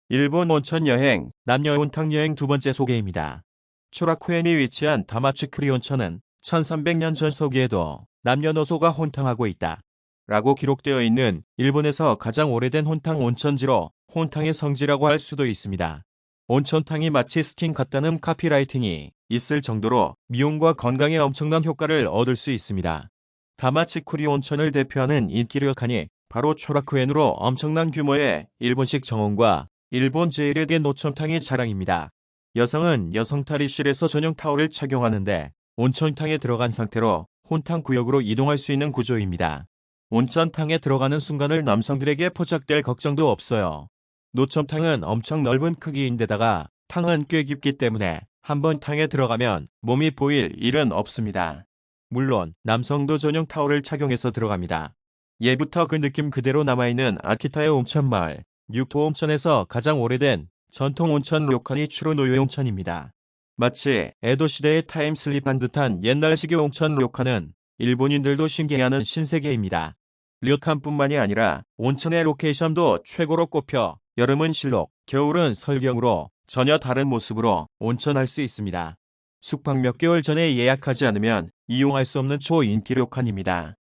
일본 온천 여행, 남녀 온탕 여행 두 번째 소개입니다. 초라쿠엔이 위치한 다마츠쿠리 온천은 1300년 전 서기에도 남녀노소가 혼탕하고 있다 라고 기록되어 있는 일본에서 가장 오래된 혼탕 온천지로 혼탕의 성지라고 할 수도 있습니다. 온천탕이 마치 스킨 같다는 카피라이팅이 있을 정도로 미용과 건강에 엄청난 효과를 얻을 수 있습니다. 다마츠쿠리 온천을 대표하는 인기 료칸이 바로 초라쿠엔으로 엄청난 규모의 일본식 정원과 일본 제1의 노천탕이 자랑입니다. 여성은 여성 탈의실에서 전용 타월을 착용하는데 온천탕에 들어간 상태로 혼탕 구역으로 이동할 수 있는 구조입니다. 온천탕에 들어가는 순간을 남성들에게 포착될 걱정도 없어요. 노천탕은 엄청 넓은 크기인데다가 탕은 꽤 깊기 때문에 한번 탕에 들어가면 몸이 보일 일은 없습니다. 물론 남성도 전용 타월을 착용해서 들어갑니다. 예부터 그 느낌 그대로 남아있는 아키타의 온천마을 육토 온천에서 가장 오래된 전통 온천 료칸이 추로노요 온천입니다. 마치 에도 시대의 타임슬립한 듯한 옛날식의 온천 료칸은 일본인들도 신기해하는 신세계입니다. 료칸뿐만이 아니라 온천의 로케이션도 최고로 꼽혀 여름은 실록, 겨울은 설경으로 전혀 다른 모습으로 온천할 수 있습니다. 숙박 몇 개월 전에 예약하지 않으면 이용할 수 없는 초인기 료칸입니다.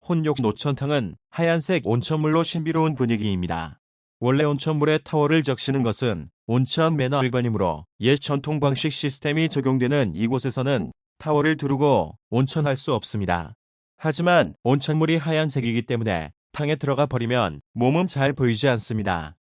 혼욕 노천탕은 하얀색 온천물로 신비로운 분위기입니다. 원래 온천물에 타월을 적시는 것은 온천 매너 위반이므로 옛 전통 방식 시스템이 적용되는 이곳에서는 타월을 두르고 온천할 수 없습니다. 하지만 온천물이 하얀색이기 때문에 탕에 들어가 버리면 몸은 잘 보이지 않습니다.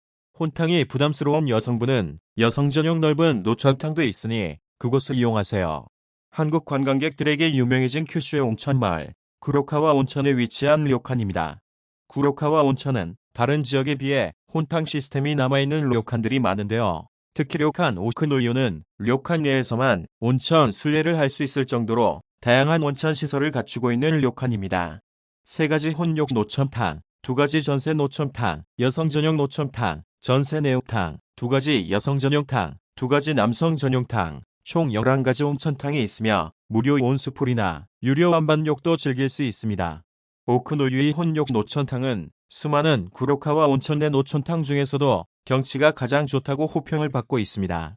혼탕이 부담스러운 여성분은 여성 전용 넓은 노천탕도 있으니 그곳을 이용하세요. 한국 관광객들에게 유명해진 큐슈의 온천마을 구로카와 온천에 위치한 료칸입니다. 구로카와 온천은 다른 지역에 비해 혼탕 시스템이 남아있는 료칸들이 많은데요. 특히 료칸 오크노유는 료칸 내에서만 온천 순례를 할 수 있을 정도로 다양한 온천 시설을 갖추고 있는 료칸입니다. 3가지 혼욕 노천탕, 2가지 전세 노천탕, 여성 전용 노천탕, 전세 내욕탕, 2가지 여성 전용탕, 2가지 남성 전용탕, 총 11가지 온천탕이 있으며 무료 온수풀이나 유료 완반욕도 즐길 수 있습니다. 오크노유의 혼욕 노천탕은 수많은 구로카와 온천 내 노천탕 중에서도 경치가 가장 좋다고 호평을 받고 있습니다.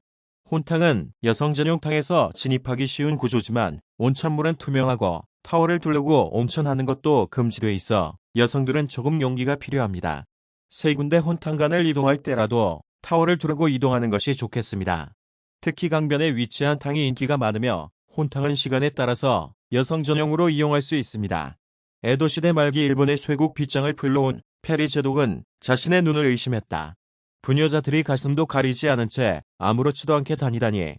혼탕은 여성 전용탕에서 진입하기 쉬운 구조지만 온천물은 투명하고 타월을 두르고 온천하는 것도 금지돼 있어 여성들은 조금 용기가 필요합니다. 3군데 혼탕간을 이동할 때라도 타월을 두르고 이동하는 것이 좋겠습니다. 특히 강변에 위치한 탕이 인기가 많으며 혼탕은 시간에 따라서 여성 전용으로 이용할 수 있습니다. 에도시대 말기 일본의 쇄국 빗장을 불러온 페리 제독은 자신의 눈을 의심했다. 부녀자들이 가슴도 가리지 않은 채 아무렇지도 않게 다니다니.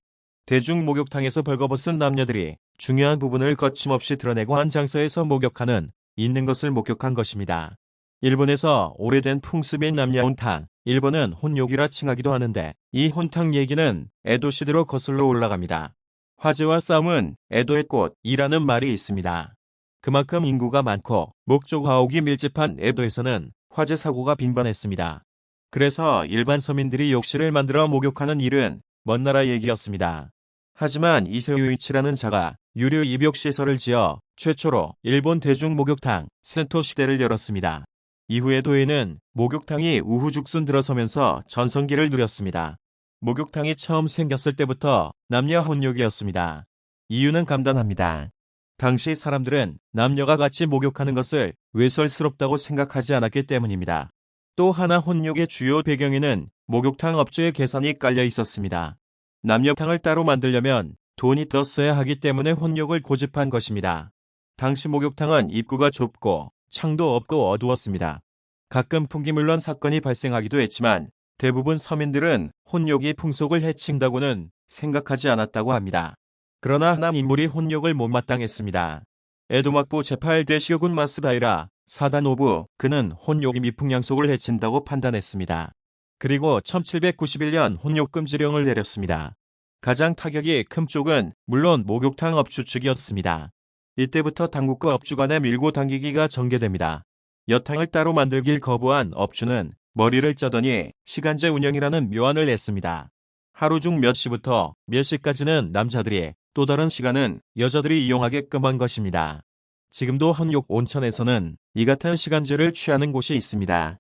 대중 목욕탕에서 벌거벗은 남녀들이 중요한 부분을 거침없이 드러내고 한 장소에서 목욕하는 있는 것을 목격한 것입니다. 일본에서 오래된 풍습인 남녀 혼탕, 일본은 혼욕이라 칭하기도 하는데 이 혼탕 얘기는 에도시대로 거슬러 올라갑니다. 화재와 싸움은 에도의 꽃이라는 말이 있습니다. 그만큼 인구가 많고 목조 가옥이 밀집한 에도에서는 화재 사고가 빈번했습니다. 그래서 일반 서민들이 욕실을 만들어 목욕하는 일은 먼 나라 얘기였습니다. 하지만 이세요이치라는 자가 유료 입욕시설을 지어 최초로 일본 대중 목욕탕 센토 시대를 열었습니다. 이후에 도에는 목욕탕이 우후죽순 들어서면서 전성기를 누렸습니다. 목욕탕이 처음 생겼을 때부터 남녀 혼욕이었습니다. 이유는 간단합니다. 당시 사람들은 남녀가 같이 목욕하는 것을 외설스럽다고 생각하지 않았기 때문입니다. 또 하나 혼욕의 주요 배경에는 목욕탕 업주의 계산이 깔려 있었습니다. 남녀탕을 따로 만들려면 돈이 더 써야 하기 때문에 혼욕을 고집한 것입니다. 당시 목욕탕은 입구가 좁고 창도 없고 어두웠습니다. 가끔 풍기물론 사건이 발생하기도 했지만 대부분 서민들은 혼욕이 풍속을 해친다고는 생각하지 않았다고 합니다. 그러나 한 인물이 혼욕을 못마땅했습니다. 에도막부 제8대 시오군 마스다이라 사다노부, 그는 혼욕이 미풍양속을 해친다고 판단했습니다. 그리고 1791년 혼욕 금지령을 내렸습니다. 가장 타격이 큰 쪽은 물론 목욕탕 업주 측이었습니다. 이때부터 당국과 업주 간의 밀고 당기기가 전개됩니다. 여탕을 따로 만들길 거부한 업주는 머리를 짜더니 시간제 운영이라는 묘안을 냈습니다. 하루 중 몇 시부터 몇 시까지는 남자들이, 또 다른 시간은 여자들이 이용하게끔 한 것입니다. 지금도 혼욕 온천에서는 이 같은 시간제를 취하는 곳이 있습니다.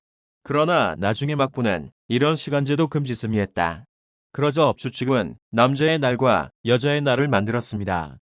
그러나 나중에 막부는 이런 시간제도 금지슴이 했다. 그러자 업 추측은 남자의 날과 여자의 날을 만들었습니다.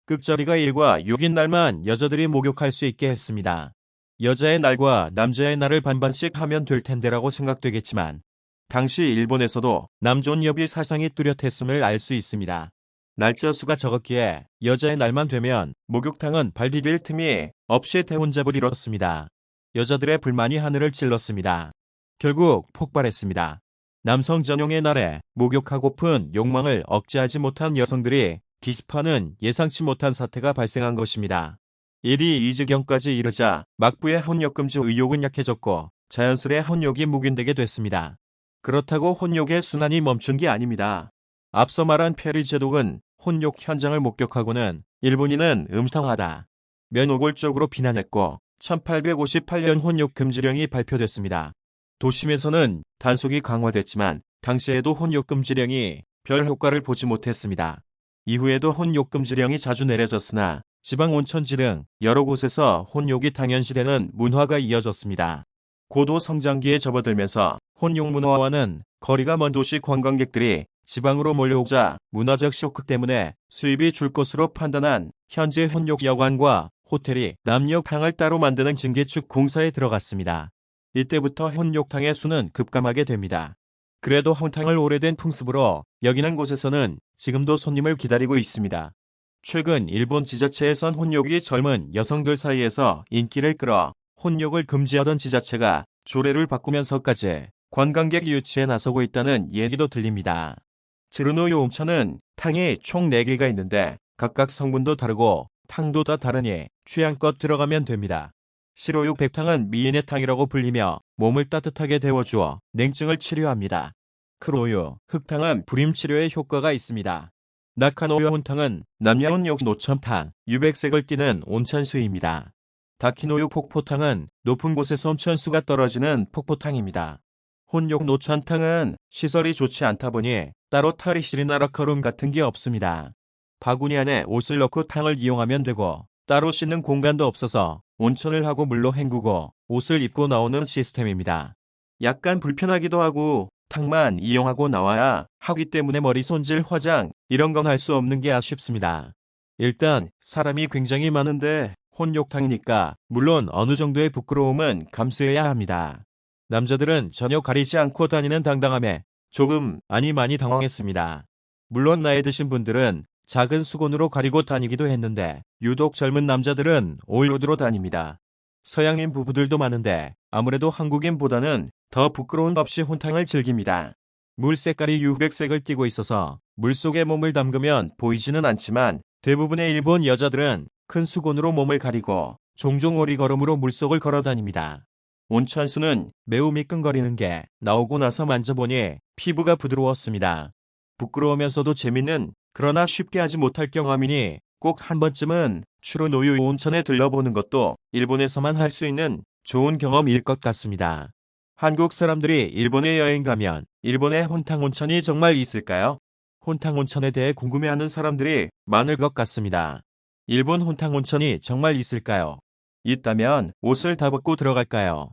끝자리가 1과 6인 날만 여자들이 목욕할 수 있게 했습니다. 여자의 날과 남자의 날을 반반씩 하면 될 텐데라고 생각되겠지만 당시 일본에서도 남존여비 사상이 뚜렷했음을 알 수 있습니다. 날짜 수가 적었기에 여자의 날만 되면 목욕탕은 발 디딜 틈이 없이 대혼잡을 이뤘습니다. 여자들의 불만이 하늘을 찔렀습니다. 결국 폭발했습니다. 남성 전용의 날에 목욕하고픈 욕망을 억제하지 못한 여성들이 기습하는 예상치 못한 사태가 발생한 것입니다. 일이 이 지경까지 이르자 막부의 혼욕금지 의욕은 약해졌고 자연스레 혼욕이 묵인되게 됐습니다. 그렇다고 혼욕의 순환이 멈춘 게 아닙니다. 앞서 말한 페리 제독은 혼욕 현장을 목격하고는 일본인은 음탕하다, 노골적으로 비난했고 1858년 혼욕 금지령이 발표됐습니다. 도심에서는 단속이 강화됐지만 당시에도 혼욕 금지령이 별 효과를 보지 못했습니다. 이후에도 혼욕 금지령이 자주 내려졌으나 지방 온천지 등 여러 곳에서 혼욕이 당연시되는 문화가 이어졌습니다. 고도 성장기에 접어들면서 혼욕 문화와는 거리가 먼 도시 관광객들이 지방으로 몰려오자 문화적 쇼크 때문에 수입이 줄 것으로 판단한 현재 혼욕 여관과 호텔이 남욕탕을 따로 만드는 증개축 공사에 들어갔습니다. 이때부터 혼욕탕의 수는 급감하게 됩니다. 그래도 혼탕을 오래된 풍습으로 여기는 곳에서는 지금도 손님을 기다리고 있습니다. 최근 일본 지자체에선 혼욕이 젊은 여성들 사이에서 인기를 끌어 혼욕을 금지하던 지자체가 조례를 바꾸면서까지 관광객 유치에 나서고 있다는 얘기도 들립니다. 즈루노요 온천은 탕이 총 4개가 있는데 각각 성분도 다르고 탕도 다 다르니 취향껏 들어가면 됩니다. 시로육 백탕은 미인의 탕이라고 불리며 몸을 따뜻하게 데워주어 냉증을 치료합니다. 크로유, 흑탕은 불임 치료에 효과가 있습니다. 나카노요 혼탕은 남녀혼욕 노천탕, 유백색을 띠는 온천수입니다. 다키노요 폭포탕은 높은 곳에서 온천수가 떨어지는 폭포탕입니다. 혼욕 노천탕은 시설이 좋지 않다 보니 따로 탈의실이나 러커룸 같은 게 없습니다. 바구니 안에 옷을 넣고 탕을 이용하면 되고 따로 씻는 공간도 없어서 온천을 하고 물로 헹구고 옷을 입고 나오는 시스템입니다. 약간 불편하기도 하고 탕만 이용하고 나와야 하기 때문에 머리 손질, 화장 이런 건 할 수 없는 게 아쉽습니다. 일단 사람이 굉장히 많은데 혼욕탕이니까 물론 어느 정도의 부끄러움은 감수해야 합니다. 남자들은 전혀 가리지 않고 다니는 당당함에 조금 아니 많이 당황했습니다. 물론 나이 드신 분들은 작은 수건으로 가리고 다니기도 했는데 유독 젊은 남자들은 올로드로 다닙니다. 서양인 부부들도 많은데 아무래도 한국인보다는 더 부끄러움 없이 혼탕을 즐깁니다. 물 색깔이 유백색을 띠고 있어서 물속에 몸을 담그면 보이지는 않지만 대부분의 일본 여자들은 큰 수건으로 몸을 가리고 종종 오리걸음으로 물속을 걸어 다닙니다. 온천수는 매우 미끈거리는 게 나오고 나서 만져보니 피부가 부드러웠습니다. 부끄러우면서도 재밌는 그러나 쉽게 하지 못할 경험이니 꼭 한 번쯤은 추로노유 온천에 들러보는 것도 일본에서만 할 수 있는 좋은 경험일 것 같습니다. 한국 사람들이 일본에 여행 가면 일본의 혼탕 온천이 정말 있을까요? 혼탕 온천에 대해 궁금해하는 사람들이 많을 것 같습니다. 일본 혼탕 온천이 정말 있을까요? 있다면 옷을 다 벗고 들어갈까요?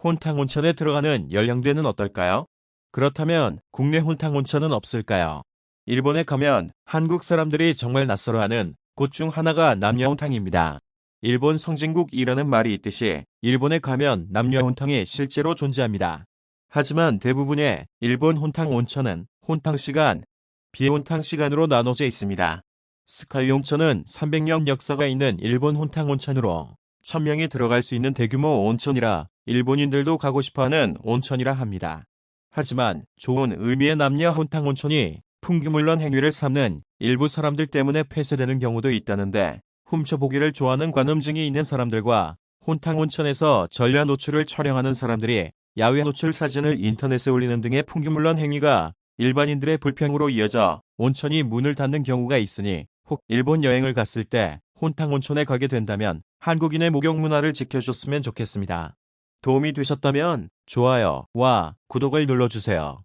혼탕 온천에 들어가는 연령대는 어떨까요? 그렇다면 국내 혼탕 온천은 없을까요? 일본에 가면 한국 사람들이 정말 낯설어하는 곳 중 하나가 남녀 혼탕입니다. 일본 성진국이라는 말이 있듯이 일본에 가면 남녀 혼탕이 실제로 존재합니다. 하지만 대부분의 일본 혼탕 온천은 혼탕 시간, 비혼탕 시간으로 나눠져 있습니다. 스카이 온천은 300년 역사가 있는 일본 혼탕 온천으로 1000명이 들어갈 수 있는 대규모 온천이라 일본인들도 가고 싶어하는 온천이라 합니다. 하지만 좋은 의미의 남녀 혼탕 온천이 풍기물론 행위를 삼는 일부 사람들 때문에 폐쇄되는 경우도 있다는데 훔쳐보기를 좋아하는 관음증이 있는 사람들과 혼탕 온천에서 전략 노출을 촬영하는 사람들이 야외 노출 사진을 인터넷에 올리는 등의 풍기물론 행위가 일반인들의 불평으로 이어져 온천이 문을 닫는 경우가 있으니 혹 일본 여행을 갔을 때 혼탕 온천에 가게 된다면 한국인의 목욕 문화를 지켜줬으면 좋겠습니다. 도움이 되셨다면 좋아요와 구독을 눌러주세요.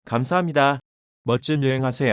감사합니다. 멋진 여행하세요.